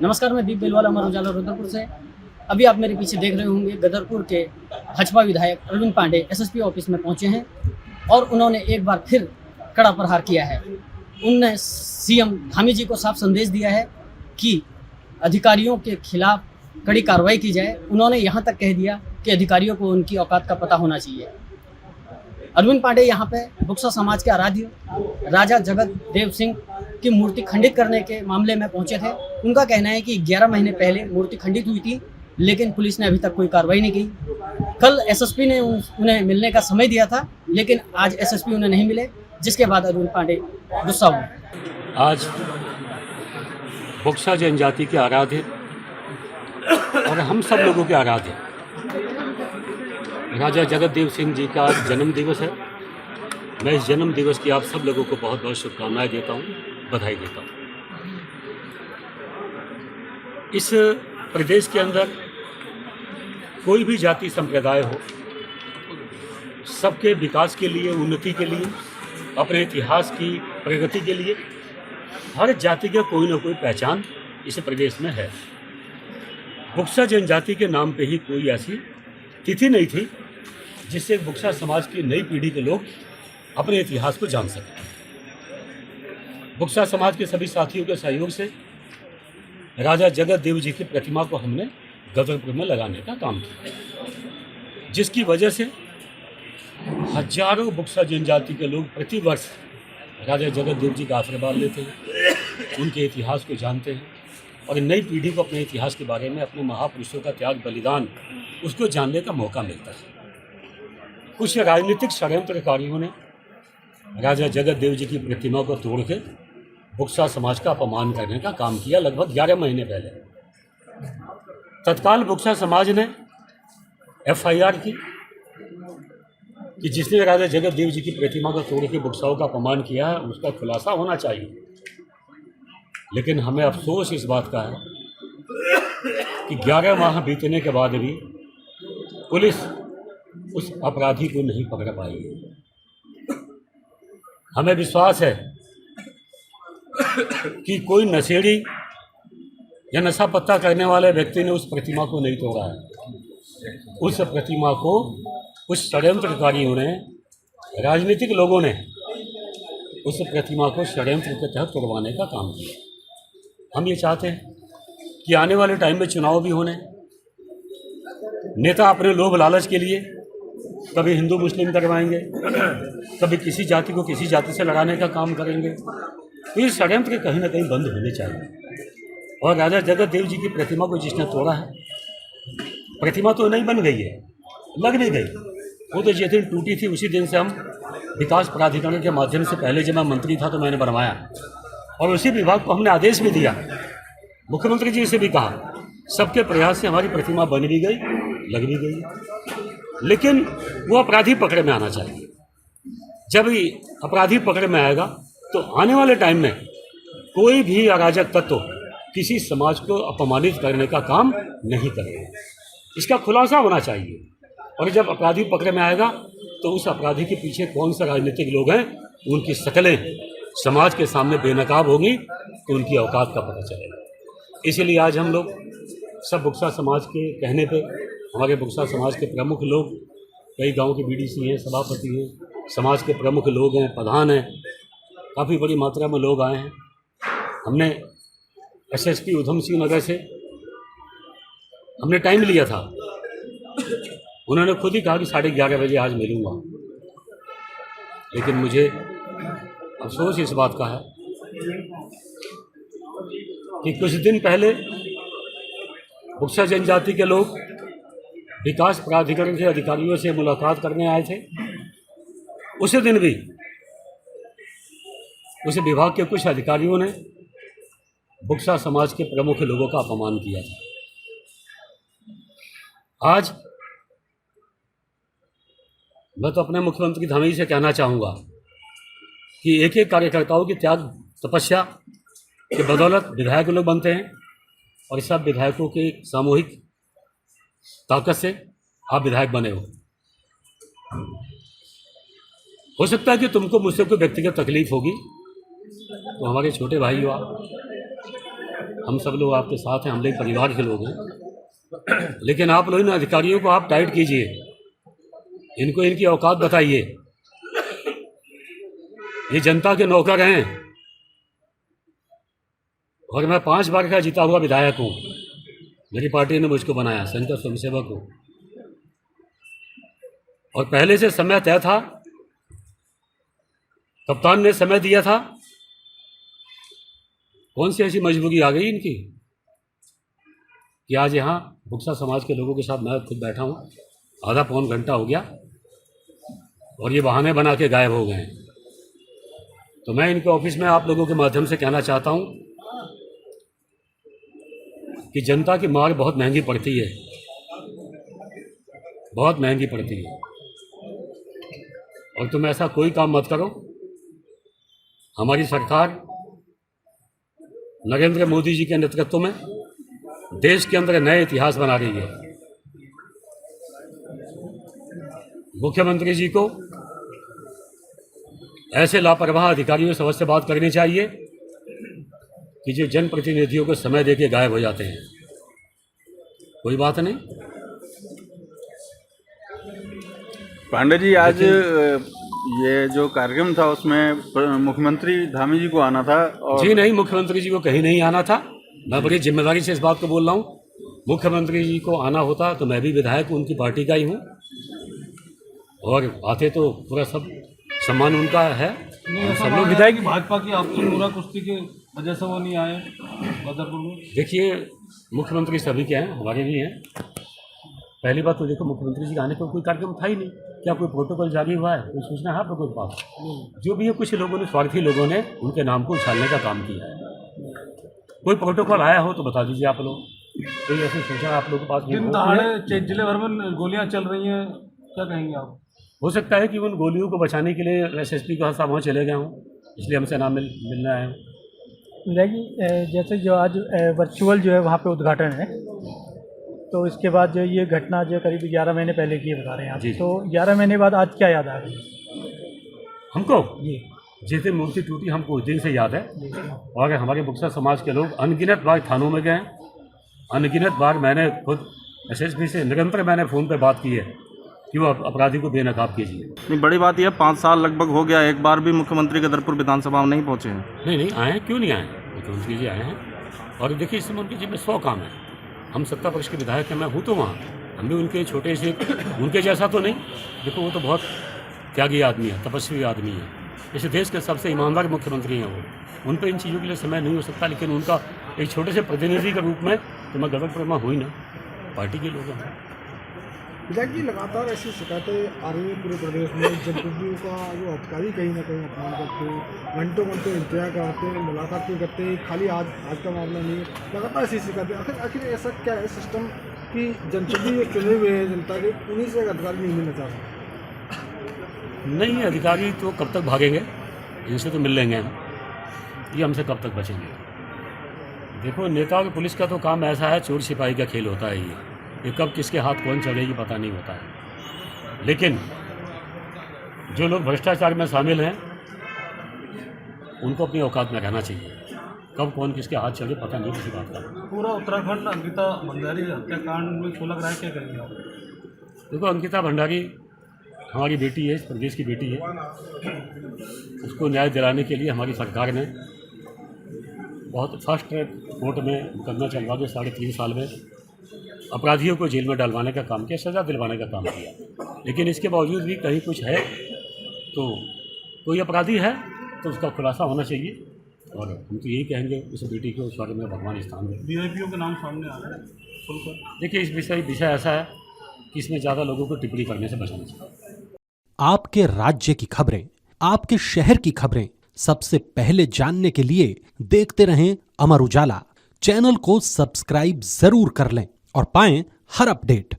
नमस्कार, मैं दीप बेलवाल अमर उजाला रुद्रपुर से। अभी आप मेरे पीछे देख रहे होंगे गदरपुर के भाजपा विधायक अरविंद पांडे एसएसपी ऑफिस में पहुंचे हैं और उन्होंने एक बार फिर कड़ा प्रहार किया है। उनने सीएम धामी जी को साफ संदेश दिया है कि अधिकारियों के खिलाफ कड़ी कार्रवाई की जाए। उन्होंने यहाँ तक कह दिया कि अधिकारियों को उनकी औकात का पता होना चाहिए। अरविंद पांडे यहाँ पे बुक्सा समाज के आराध्य राजा जगत देव सिंह की मूर्ति खंडित करने के मामले में पहुंचे थे। उनका कहना है कि 11 महीने पहले मूर्ति खंडित हुई थी, लेकिन पुलिस ने अभी तक कोई कार्रवाई नहीं की। कल एसएसपी ने उन्हें मिलने का समय दिया था, लेकिन आज एसएसपी उन्हें नहीं मिले, जिसके बाद अरविंद पांडे गुस्सा हुए। आज बुक्सा जनजाति के आराध्य और हम सब लोगों के आराध्य राजा जगत देव सिंह जी का जन्म दिवस है। मैं इस जन्म दिवस की आप सब लोगों को बहुत बहुत शुभकामनाएं देता हूँ, बधाई देता हूँ। इस प्रदेश के अंदर कोई भी जाति संप्रदाय हो, सबके विकास के लिए, उन्नति के लिए, अपने इतिहास की प्रगति के लिए हर जाति का कोई ना कोई पहचान इस प्रदेश में है। बुक्सा जनजाति के नाम पे ही कोई ऐसी तिथि नहीं थी जिससे बुक्सा समाज की नई पीढ़ी के लोग अपने इतिहास को जान सकें। बुक्सा समाज के सभी साथियों के सहयोग से राजा जगत देव जी की प्रतिमा को हमने गदरपुर में लगाने का काम किया, जिसकी वजह से हजारों बुक्सा जनजाति के लोग प्रति वर्ष राजा जगत देव जी का आशीर्वाद लेते हैं, उनके इतिहास को जानते हैं और नई पीढ़ी को अपने इतिहास के बारे में, अपने महापुरुषों का त्याग बलिदान, उसको जानने का मौका मिलता है। कुछ राजनीतिक षड्यंत्रकारियों ने राजा जगत देव जी की प्रतिमा को तोड़ के बुक्सा समाज का अपमान करने का काम किया लगभग 11 महीने पहले। तत्काल बुक्सा समाज ने एफआईआर की कि जिसने राजा जगत देव जी की प्रतिमा को तोड़ के बुक्साओं का अपमान किया है उसका खुलासा होना चाहिए। लेकिन हमें अफसोस इस बात का है कि 11 माह बीतने के बाद भी पुलिस उस अपराधी को नहीं पकड़ पाई। हमें विश्वास है कि कोई नशेड़ी या नशा पत्ता करने वाले व्यक्ति ने उस प्रतिमा को नहीं तोड़ा है। उस प्रतिमा को उस षड्यंत्रकारियों ने, राजनीतिक लोगों ने उस प्रतिमा को षड्यंत्र के तहत तोड़वाने का काम किया। हम ये चाहते हैं कि आने वाले टाइम में चुनाव भी होने, नेता अपने लोभ लालच के लिए कभी हिंदू मुस्लिम करवाएंगे, कभी किसी जाति को किसी जाति से लड़ाने का काम करेंगे। तो ये षड्यंत्र कहीं ना कहीं बंद होने चाहिए। और राजा जगत देव जी की प्रतिमा को जिसने तोड़ा है, प्रतिमा तो नहीं बन गई है, लग भी गई। वो तो जिस दिन टूटी थी उसी दिन से हम विकास प्राधिकरण के माध्यम से, पहले जब मैं मंत्री था तो मैंने बनवाया और उसी विभाग को हमने आदेश भी दिया, मुख्यमंत्री जी से भी कहा, सबके प्रयास से हमारी प्रतिमा बन भी गई, लग भी गई। लेकिन वो अपराधी पकड़ में आना चाहिए। जब ये अपराधी पकड़ में आएगा तो आने वाले टाइम में कोई भी अराजक तत्व किसी समाज को अपमानित करने का काम नहीं करेगा। इसका खुलासा होना चाहिए। और जब अपराधी पकड़ में आएगा तो उस अपराधी के पीछे कौन से राजनीतिक लोग हैं, उनकी शक्लें समाज के सामने बेनकाब होगी तो उनकी औकात का पता चलेगा। इसीलिए आज हम लोग सब बुक्सा समाज के कहने पे, हमारे बुक्सा समाज के प्रमुख लोग, कई गांव के बीडीसी हैं, सभापति हैं, समाज के प्रमुख लोग हैं, प्रधान हैं, काफ़ी बड़ी मात्रा में लोग आए हैं। हमने एसएसपी उधम सिंह नगर से हमने टाइम लिया था। उन्होंने खुद ही कहा कि 11:30 बजे आज मिलूँगा। लेकिन मुझे अफसोस इस बात का है कि कुछ दिन पहले बुक्सा जनजाति के लोग विकास प्राधिकरण के अधिकारियों से मुलाकात करने आए थे। उसी दिन भी उस विभाग के कुछ अधिकारियों ने बुक्सा समाज के प्रमुख लोगों का अपमान किया था। आज मैं तो अपने मुख्यमंत्री धामी से कहना चाहूँगा कि एक एक कार्यकर्ताओं की त्याग तपस्या के बदौलत विधायक लोग बनते हैं और सब विधायकों के सामूहिक ताकत से आप विधायक बने हो सकता है कि तुमको मुझसे कोई व्यक्तिगत तकलीफ होगी, तो हमारे छोटे भाई हो आप, हम सब लोग आपके साथ हैं, हम लोग परिवार के लोग हैं। लेकिन आप लोग इन अधिकारियों को आप टाइट कीजिए, इनको इनकी औकात बताइए। ये जनता के नौकर हैं और मैं 5 बार का जीता हुआ विधायक हूँ। मेरी पार्टी ने मुझको बनाया संघ स्वयंसेवक हूँ और पहले से समय तय था, कप्तान ने समय दिया था। कौन सी ऐसी मजबूरी आ गई इनकी कि आज यहाँ बुक्सा समाज के लोगों के साथ मैं खुद बैठा हूँ, आधा पौन घंटा हो गया और ये बहाने बना के गायब हो गए हैं। तो मैं इनके ऑफिस में आप लोगों के माध्यम से कहना चाहता हूँ कि जनता की मार बहुत महंगी पड़ती है, बहुत महंगी पड़ती है। और तुम ऐसा कोई काम मत करो। हमारी सरकार नरेंद्र मोदी जी के नेतृत्व में देश के अंदर नए इतिहास बना रही है। मुख्यमंत्री जी को ऐसे लापरवाह अधिकारियों से अवश्य बात करनी चाहिए कि जो जनप्रतिनिधियों को समय देके गायब हो जाते हैं। कोई बात नहीं। पांडे जी, आज ये जो कार्यक्रम था उसमें मुख्यमंत्री धामी जी को आना था और जी नहीं, मुख्यमंत्री जी को कहीं नहीं आना था। मैं बड़ी जिम्मेदारी से इस बात को बोल रहा हूँ। मुख्यमंत्री जी को आना होता तो मैं भी विधायक हूँ, उनकी पार्टी का ही हूँ और आते तो पूरा सब सम्मान उनका है। सब लोग विधायक भाजपा की आपकी पूरा कुश्ती की वजह से वो नहीं आए बदरपुर में। देखिए, मुख्यमंत्री सभी के हैं, हमारे भी हैं। पहली बात तो देखो, मुख्यमंत्री जी का आने का कोई कार्यक्रम था ही नहीं। क्या कोई प्रोटोकॉल जारी हुआ है? कोई सूचना है आप लोगों के पास? जो भी है, कुछ लोगों ने, स्वार्थी लोगों ने उनके नाम को उछालने का काम किया है। कोई प्रोटोकॉल आया हो तो बता दीजिए आप लोग। कोई ऐसी सूचना आप लोगों के पास दिन दहाड़े जिले भर में गोलियां चल रही हैं, क्या कहेंगे आप? हो सकता है कि उन गोलियों को बचाने के लिए SSP के साथ वहाँ चले गए हों, इसलिए हमसे नाम मिलना है। जैसे जो आज वर्चुअल जो है वहाँ पे उद्घाटन है, तो इसके बाद जो ये घटना जो करीब 11 महीने पहले की बता रहे हैं आप, तो 11 महीने बाद आज क्या याद आ गई हमको? जी, जिस दिन मूर्ति टूटी हमको उस दिन से याद है। और हमारे बुक्सा समाज के लोग अनगिनत बार थानों में गए, अनगिनत बार मैंने खुद SSP से निरंतर मैंने फ़ोन पर बात की है कि वो अपराधी को बेनकाब कीजिए। नहीं, बड़ी बात यह 5 साल लगभग हो गया, एक बार भी मुख्यमंत्री गदरपुर विधानसभा में नहीं पहुंचे हैं। नहीं आए हैं, क्यों नहीं आए? मुख्यमंत्री जी आए हैं और देखिए, इस समय उनकी जिम्मे 100 काम है। हम सत्ता पक्ष के विधायक हैं, मैं हूँ तो वहाँ, हम भी उनके छोटे से, उनके जैसा तो नहीं। देखो, वो तो बहुत त्यागी आदमी है, तपस्वी आदमी है। इस देश के सबसे ईमानदार मुख्यमंत्री हैं वो। उन पर इन चीज़ों के लिए समय नहीं हो सकता, लेकिन उनका एक छोटे से प्रतिनिधि के रूप में तो मैं गदरपुर में हुई ना, पार्टी के लोग हैं। विधायक जी, लगातार ऐसी शिकायतें आ रही हैं पूरे प्रदेश में। जनप्रतिनिधियों का जो अधिकारी कहीं ना कहीं अपमान करते हैं, घंटों घंटों इंतजार कराते हैं, मुलाकात भी करते हैं। खाली आज का मामला नहीं है, लगातार ऐसी शिकायतें। आखिर ऐसा क्या है सिस्टम कि जनप्रतिनिधि चुने हुए हैं जनता के, उन्हीं से एक अधिकारी नहीं मिलना चाहता? नहीं, अधिकारी तो कब तक भागेंगे? इनसे तो मिल लेंगे हम, ये हमसे कब तक बचेंगे? देखो, नेता और पुलिस का तो काम ऐसा है, चोर सिपाही का खेल होता है ये कब किसके हाथ कौन चढ़ेगी पता नहीं होता है। लेकिन जो लोग भ्रष्टाचार में शामिल हैं उनको अपनी औकात में रहना चाहिए। कब कौन किसके हाथ चढ़े पता नहीं किसी बात का। पूरा उत्तराखंड अंकिता भंडारी हत्याकांड में छोला रहा है, क्या करेंगे आप? देखो, अंकिता भंडारी हमारी बेटी है, इस प्रदेश की बेटी है। उसको न्याय दिलाने के लिए हमारी सरकार ने बहुत फास्ट ट्रैक कोर्ट में मुकदमा चलवा के 3.5 साल में अपराधियों को जेल में डलवाने का काम किया, सज़ा दिलवाने का काम किया। लेकिन इसके बावजूद भी कहीं कुछ है तो कोई अपराधी है तो उसका खुलासा होना चाहिए। और हम तो यही कहेंगे उस बेटी को स्वर्ग में भगवान स्थान दे। वीआईपीओ के नाम सामने आ रहे हैं खुलकर। देखिए, इस विषय ऐसा है कि इसमें ज़्यादा लोगों को टिप्पणी करने से बचना चाहिए। आपके राज्य की खबरें, आपके शहर की खबरें सबसे पहले जानने के लिए देखते रहें अमर उजाला। चैनल को सब्सक्राइब जरूर कर लें और पाएं हर अपडेट।